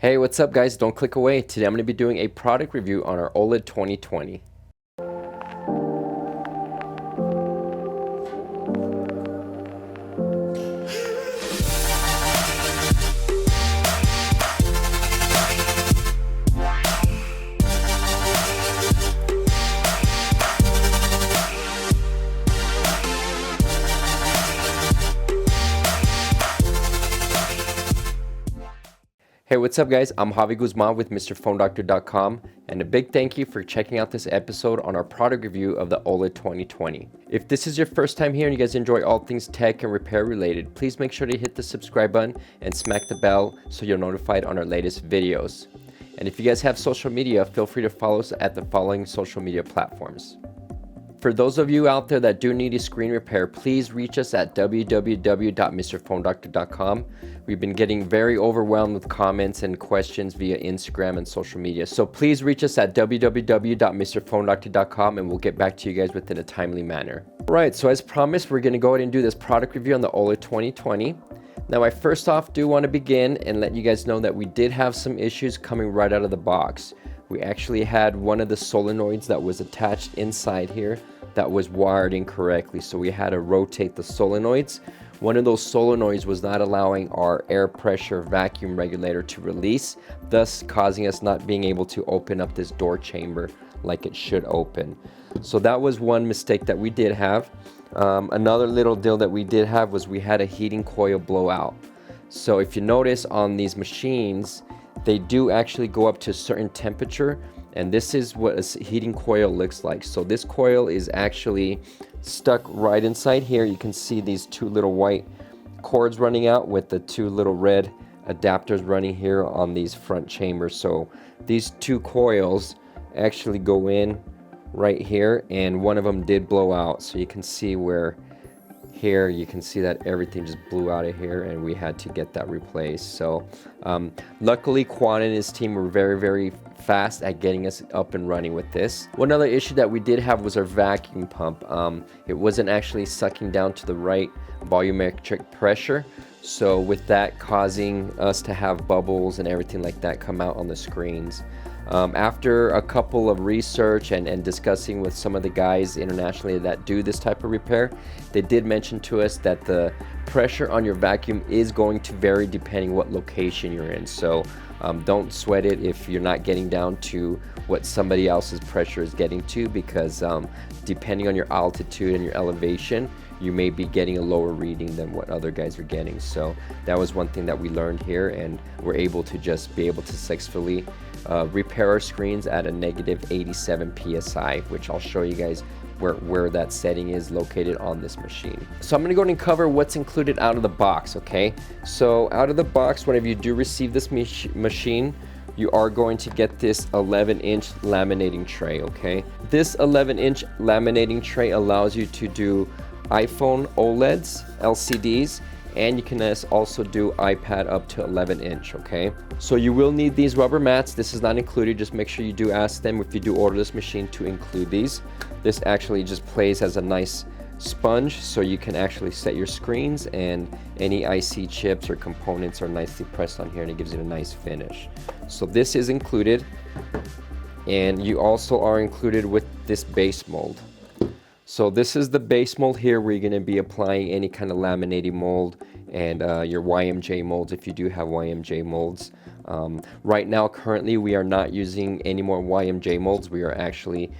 Hey, what's up guys? Don't click away. Today I'm going to be doing a product review on our OLED 2020. Hey, what's up guys? I'm Javier Guzman with MrPhoneDoctor.com, and a big thank you for checking out this episode on our product review of the OLED 2020. If this is your first time here and you guys enjoy all things tech and repair related, please make sure to hit the subscribe button and smack the bell so you're notified on our latest videos. And if you guys have social media, feel free to follow us at the following social media platforms. For those of you out there that do need a screen repair, please reach us at www.MrPhoneDoctor.com. We've been getting very overwhelmed with comments and questions via Instagram and social media. So please reach us at www.MrPhoneDoctor.com and we'll get back to you guys within a timely manner. Alright, so as promised, we're going to go ahead and do this product review on the OLED 2020. Now I first off do want to begin and let you guys know that we did have some issues coming right out of the box. We actually had one of the solenoids that was attached inside here that was wired incorrectly, so we had to rotate the solenoids. One of those solenoids was not allowing our air pressure vacuum regulator to release, thus causing us not being able to open up this door chamber like it should open. So that was one mistake that we did have. Another little deal that we did have was we had a heating coil blowout. So if you notice on these machines, they do actually go up to a certain temperature, and this is what a heating coil looks like. So this coil is actually stuck right inside here. You can see these two little white cords running out with the two little red adapters running here on these front chambers. So these two coils actually go in right here, and one of them did blow out. So you can see where here you can see that everything just blew out of here, and we had to get that replaced. So luckily Quan and his team were very fast at getting us up and running with this. One other issue that we did have was our vacuum pump. It wasn't actually sucking down to the right volumetric pressure, so with that causing us to have bubbles and everything like that come out on the screens. After a couple of research and discussing with some of the guys internationally that do this type of repair, they did mention to us that the pressure on your vacuum is going to vary depending what location you're in. So don't sweat it if you're not getting down to what somebody else's pressure is getting to, because depending on your altitude and your elevation, you may be getting a lower reading than what other guys are getting. So that was one thing that we learned here, and we're able to just be able to successfully repair our screens at a negative 87 psi, which I'll show you guys where that setting is located on this machine. So I'm going to go ahead and cover what's included out of the box. Okay, so out of the box, whenever you do receive this machine, you are going to get this 11-inch laminating tray. Okay, this 11-inch laminating tray allows you to do iPhone OLEDs, LCDs, and you can also do iPad up to 11-inch. Okay, so you will need these rubber mats. This is not included. Just make sure you do ask them if you do order this machine to include these. This actually just plays as a nice sponge, so you can actually set your screens, and any IC chips or components are nicely pressed on here, and it gives it a nice finish. So this is included, and you also are included with this base mold. So this is the base mold here, where you're going to be applying any kind of laminating mold and your YMJ molds if you do have YMJ molds. Right now, currently, we are not using any more YMJ molds. We are actually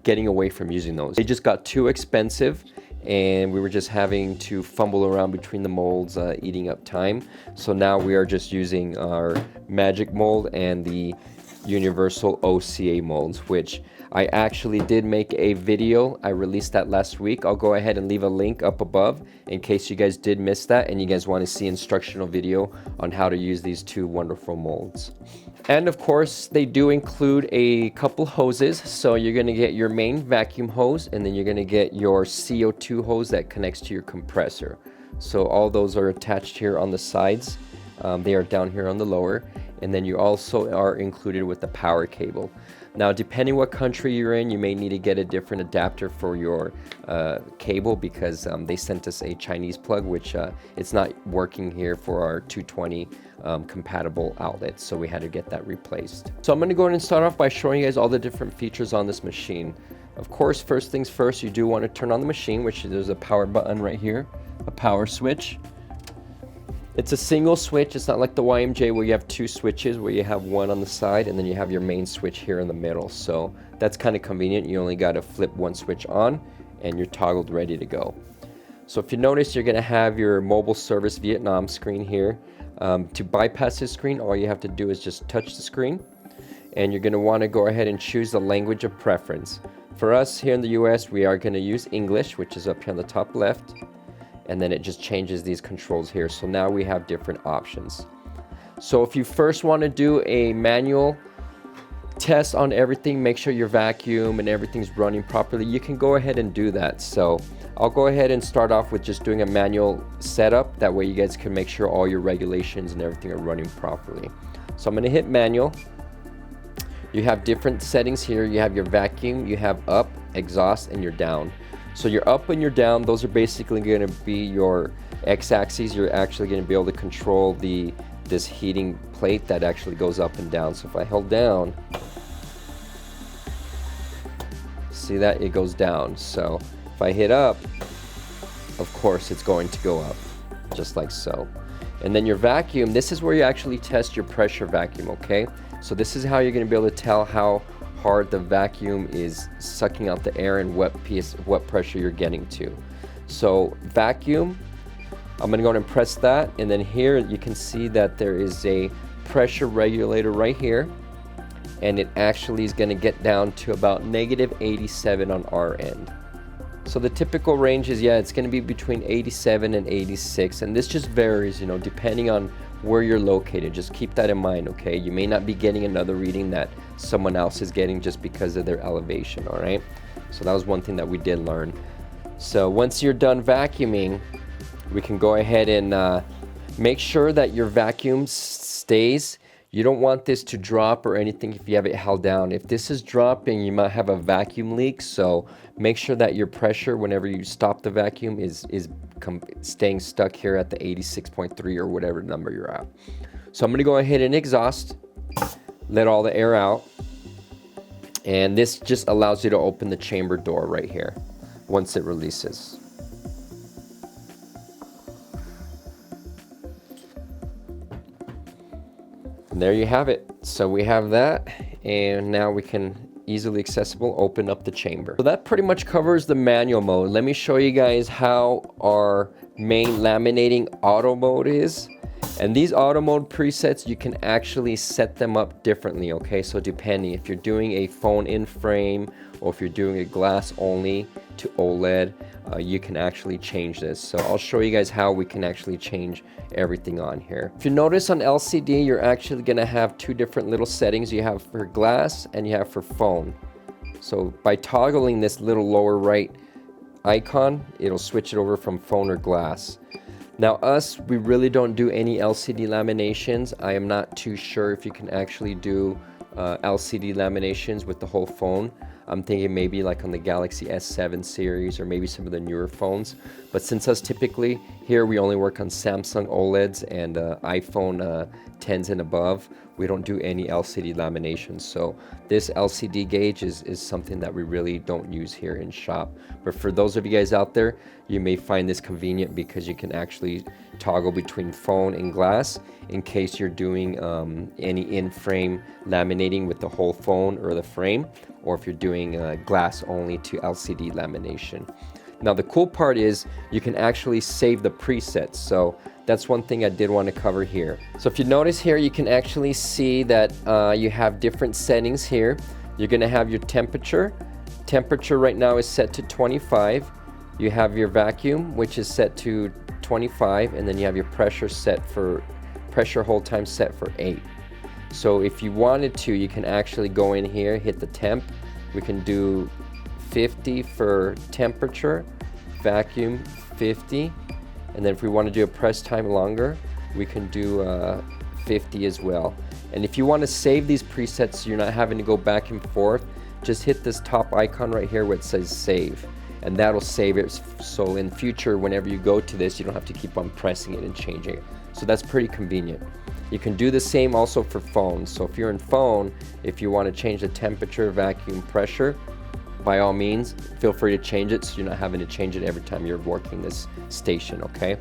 getting away from using those. They just got too expensive, and we were just having to fumble around between the molds, eating up time. So now we are just using our Magic mold and the universal OCA molds, which I actually did make a video. I released that last week. I'll go ahead and leave a link up above in case you guys did miss that and you guys want to see instructional video on how to use these two wonderful molds. And of course, they do include a couple hoses. So you're going to get your main vacuum hose, and then you're going to get your CO2 hose that connects to your compressor. So all those are attached here on the sides. They are down here on the lower. and then you also are included with the power cable. Now, depending what country you're in, you may need to get a different adapter for your cable, because they sent us a Chinese plug, which it's not working here for our 220 compatible outlet, so we had to get that replaced. So I'm going to go ahead and start off by showing you guys all the different features on this machine. Of course, first things first, you do want to turn on the machine, which there's a power button right here, a power switch. It's a single switch. It's not like the YMJ where you have two switches, where you have one on the side and then you have your main switch here in the middle. So that's kind of convenient. You only got to flip one switch on and you're toggled, ready to go. So if you notice, you're going to have your mobile service Vietnam screen here. To bypass this screen, all you have to do is just touch the screen, and you're going to want to go ahead and choose the language of preference. For us here in the US, we are going to use English, which is up here on the top left, and then it just changes these controls here. So now we have different options. So if you first want to do a manual test on everything, make sure your vacuum and everything's running properly, you can go ahead and do that. So I'll go ahead and start off with just doing a manual setup. That way you guys can make sure all your regulations and everything are running properly. So I'm going to hit manual. You have different settings here. You have your vacuum, you have up, exhaust, and your down. So your up and your down, those are basically going to be your x-axis. You're actually going to be able to control this heating plate that actually goes up and down. So if I hold down, see that it goes down. So if I hit up, of course it's going to go up, just like so. And then your vacuum, this is where you actually test your pressure vacuum, okay? So this is how you're going to be able to tell how hard the vacuum is sucking out the air and what pressure you're getting to. So vacuum, I'm going to go ahead and press that, and then here you can see that there is a pressure regulator right here, and it actually is going to get down to about -87 on our end. So the typical range is, yeah, it's going to be between 87 and 86, and this just varies, you know, depending on where you're located. Just keep that in mind, okay? You may not be getting another reading that someone else is getting just because of their elevation, all right? So that was one thing that we did learn. So once you're done vacuuming, we can go ahead and make sure that your vacuum stays. You don't want this to drop or anything if you have it held down. If this is dropping, you might have a vacuum leak. So make sure that your pressure, whenever you stop the vacuum, is staying stuck here at the 86.3 or whatever number you're at. So I'm going to go ahead and exhaust, let all the air out. And this just allows you to open the chamber door right here once it releases. And there you have it. So we have that, and now we can easily accessible open up the chamber. So that pretty much covers the manual mode. Let me show you guys how our main laminating auto mode is. And these auto mode presets, you can actually set them up differently, okay? So depending if you're doing a phone in frame or if you're doing a glass only to OLED, you can actually change this. So I'll show you guys how we can actually change everything on here. If you notice on LCD, you're actually gonna have two different little settings. You have for glass and you have for phone. So by toggling this little lower right icon, it'll switch it over from phone or glass. Now we really don't do any LCD laminations. I am not too sure if you can actually do LCD laminations with the whole phone. I'm thinking maybe like on the Galaxy S7 series or maybe some of the newer phones. But since us typically here we only work on Samsung OLEDs and iPhone 10s and above, we don't do any LCD laminations. So this LCD gauge is something that we really don't use here in shop. But for those of you guys out there, you may find this convenient because you can actually toggle between phone and glass in case you're doing any in-frame laminating with the whole phone or the frame, or if you're doing glass only to LCD lamination. Now the cool part is you can actually save the presets. So that's one thing I did want to cover here. So if you notice here, you can actually see that you have different settings here. You're going to have your temperature. Temperature right now is set to 25. You have your vacuum, which is set to 25, and then you have your pressure hold time set for 8. So if you wanted to, you can actually go in here, hit the temp. We can do 50 for temperature, vacuum 50, and then if we want to do a press time longer, we can do 50 as well. And if you want to save these presets so you're not having to go back and forth, just hit this top icon right here where it says save, and that'll save it, so in future whenever you go to this you don't have to keep on pressing it and changing it. So that's pretty convenient. You can do the same also for phones. So if you're in phone, if you want to change the temperature, vacuum, pressure, by all means feel free to change it so you're not having to change it every time you're working this station, okay?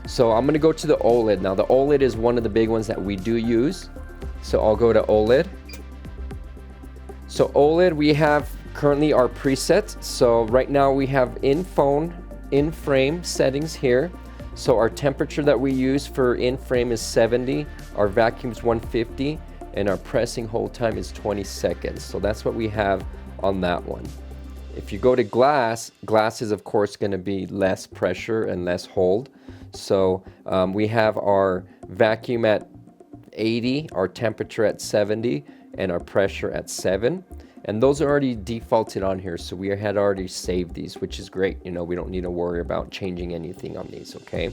So I'm going to go to the OLED. Now the OLED is one of the big ones that we do use. So I'll go to OLED. So OLED, we have currently our presets. So right now we have in phone, in frame settings here. So our temperature that we use for in frame is 70, our vacuum is 150, and our pressing hold time is 20 seconds. So that's what we have on that one. If you go to glass, glass is of course going to be less pressure and less hold. So we have our vacuum at 80, our temperature at 70, and our pressure at 7. And those are already defaulted on here, so we had already saved these, which is great. You know, we don't need to worry about changing anything on these, okay?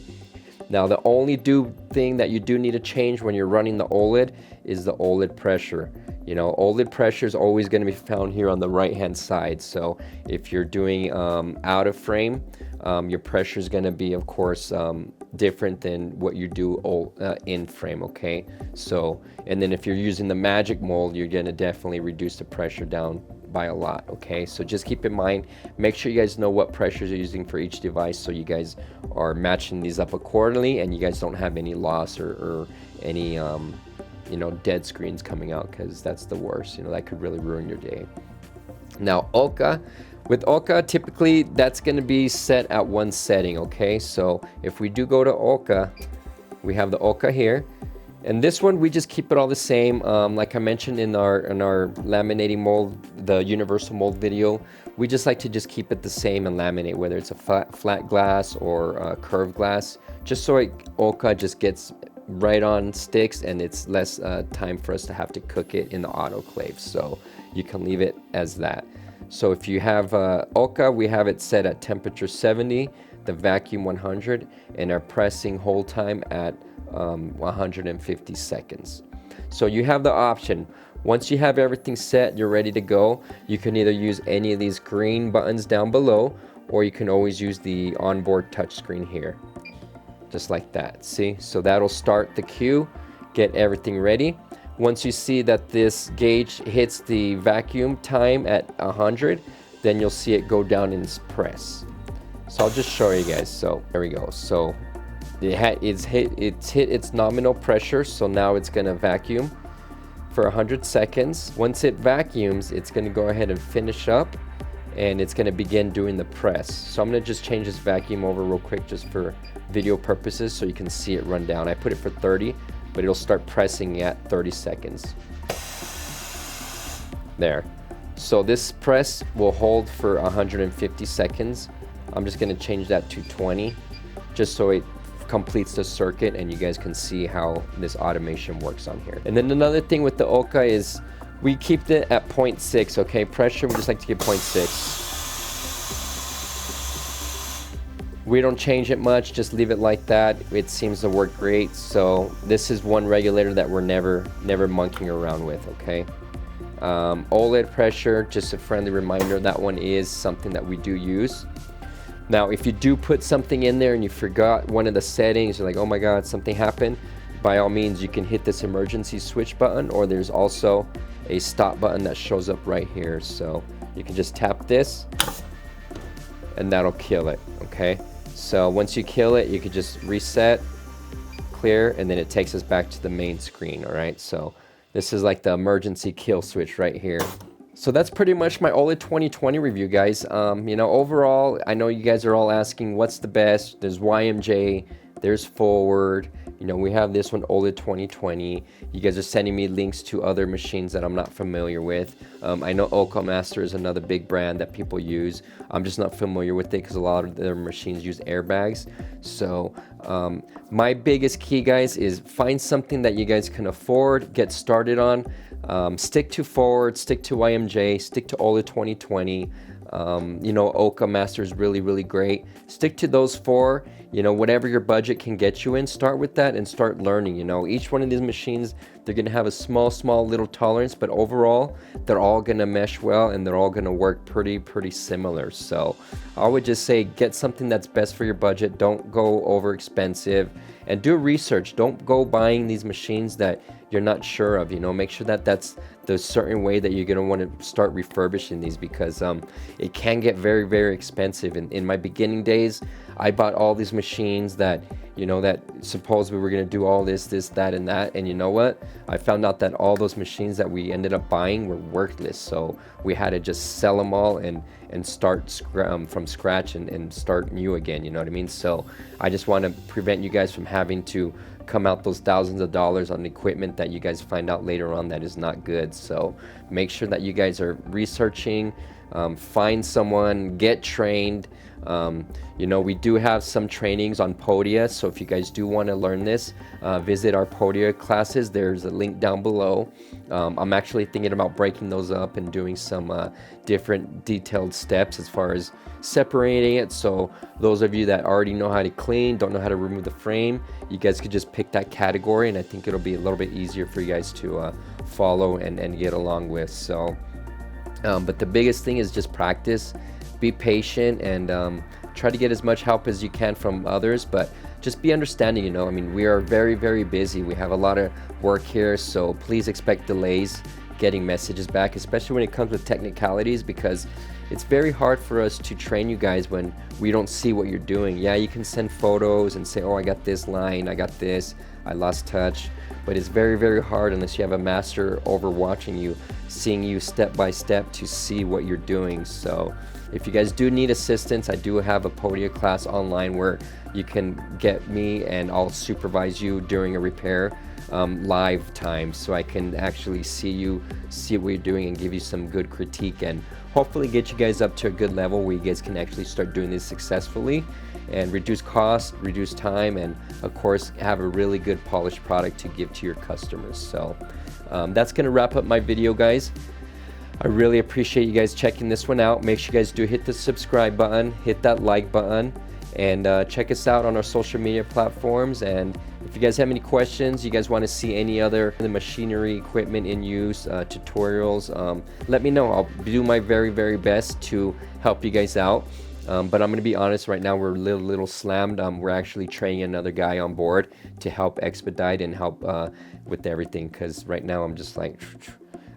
Now the only thing that you do need to change when you're running the OLED is the OLED pressure. You know, OLED pressure is always going to be found here on the right hand side. So if you're doing out of frame, your pressure is going to be of course different than what you do in frame, okay? So, and then if you're using the magic mold, you're going to definitely reduce the pressure down by a lot, okay? So just keep in mind, make sure you guys know what pressures you're using for each device so you guys are matching these up accordingly and you guys don't have any loss or any you know, dead screens coming out, because that's the worst. You know, that could really ruin your day. Now OCA, with OCA typically that's going to be set at one setting, okay? So if we do go to OCA, we have the OCA here, and this one we just keep it all the same. Like I mentioned in our laminating mold, the universal mold video, we just like to just keep it the same and laminate, whether it's a flat glass or curved glass, just so OCA just gets right on sticks and it's less time for us to have to cook it in the autoclave. So you can leave it as that. So if you have OCA, we have it set at temperature 70, the vacuum 100, and our pressing hold time at 150 seconds. So you have the option. Once you have everything set, you're ready to go, you can either use any of these green buttons down below, or you can always use the onboard touchscreen here. Just like that, see? So that'll start the queue, get everything ready. Once you see that this gauge hits the vacuum time at 100, then you'll see it go down and press. So I'll just show you guys. So there we go. So it's hit its nominal pressure, so now it's gonna vacuum for 100 seconds. Once it vacuums, it's gonna go ahead and finish up, and it's going to begin doing the press. So I'm going to just change this vacuum over real quick just for video purposes so you can see it run down. I put it for 30, but it'll start pressing at 30 seconds. There. So this press will hold for 150 seconds. I'm just going to change that to 20 just so it completes the circuit and you guys can see how this automation works on here. And then another thing with the OCA is we keep it at 0.6, okay? Pressure, we just like to get 0.6. We don't change it much, just leave it like that. It seems to work great. So this is one regulator that we're never monkeying around with, okay? OLED pressure, just a friendly reminder, that one is something that we do use. Now, if you do put something in there and you forgot one of the settings, you're like, oh my God, something happened, by all means, you can hit this emergency switch button, or there's also a stop button that shows up right here. So you can just tap this and that'll kill it, okay? So once you kill it, you can just reset, clear, and then it takes us back to the main screen, all right? So this is like the emergency kill switch right here. So that's pretty much my OLED 2020 review, guys. You know, overall, I know you guys are all asking what's the best. There's YMJ, there's Forward. You know, we have this one, OLED 2020. You guys are sending me links to other machines that I'm not familiar with. I know OCA Master is another big brand that people use. I'm just not familiar with it because a lot of their machines use airbags. So my biggest key, guys, is find something that you guys can afford, get started on. Stick to Forward, stick to YMJ, stick to OLED 2020. You know, OCA Master is really, really great. Stick to those 4. You know, whatever your budget can get you in, start with that and start learning. You know, each one of these machines, they're going to have a small little tolerance, but overall, they're all going to mesh well and they're all going to work pretty similar. So I would just say get something that's best for your budget. Don't go over expensive, and do research. Don't go buying these machines that you're not sure of. You know, make sure that that's the certain way that you're going to want to start refurbishing these, because it can get very expensive. In my beginning days, I bought all these machines that, you know, that supposedly we were going to do all this, that, and that. And you know what? I found out that all those machines that we ended up buying were worthless. So we had to just sell them all and start from scratch and start new again. You know what I mean? So I just want to prevent you guys from having to come out those thousands of dollars on equipment that you guys find out later on that is not good. So make sure that you guys are researching, find someone, get trained. You know, we do have some trainings on Podia, so if you guys do want to learn this, visit our Podia classes. There's a link down below. I'm actually thinking about breaking those up and doing some different detailed steps as far as separating it. So those of you that already know how to clean, don't know how to remove the frame, you guys could just pick that category, and I think it'll be a little bit easier for you guys to follow and get along with. So but the biggest thing is just practice, be patient, and try to get as much help as you can from others, but just be understanding. You know, I mean, we are very busy. We have a lot of work here, so please expect delays getting messages back, especially when it comes with technicalities, because it's very hard for us to train you guys when we don't see what you're doing. Yeah, you can send photos and say, oh, I got this line, I got this, I lost touch, but it's very hard unless you have a master over watching you, seeing you step by step to see what you're doing. So if you guys do need assistance, I do have a Podia class online where you can get me and I'll supervise you during a repair live time, so I can actually see what you're doing and give you some good critique, and hopefully get you guys up to a good level where you guys can actually start doing this successfully and reduce cost, reduce time, and of course have a really good polished product to give to your customers. So that's gonna wrap up my video, guys. I really appreciate you guys checking this one out. Make sure you guys do hit the subscribe button, hit that like button, and check us out on our social media platforms. And if you guys have any questions, you guys want to see any other machinery, equipment in use, tutorials, let me know. I'll do my very best to help you guys out. But I'm going to be honest, right now we're a little slammed. We're actually training another guy on board to help expedite and help with everything, because right now I'm just like,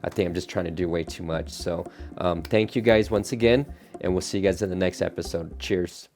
I think I'm just trying to do way too much. So thank you guys once again, and we'll see you guys in the next episode. Cheers.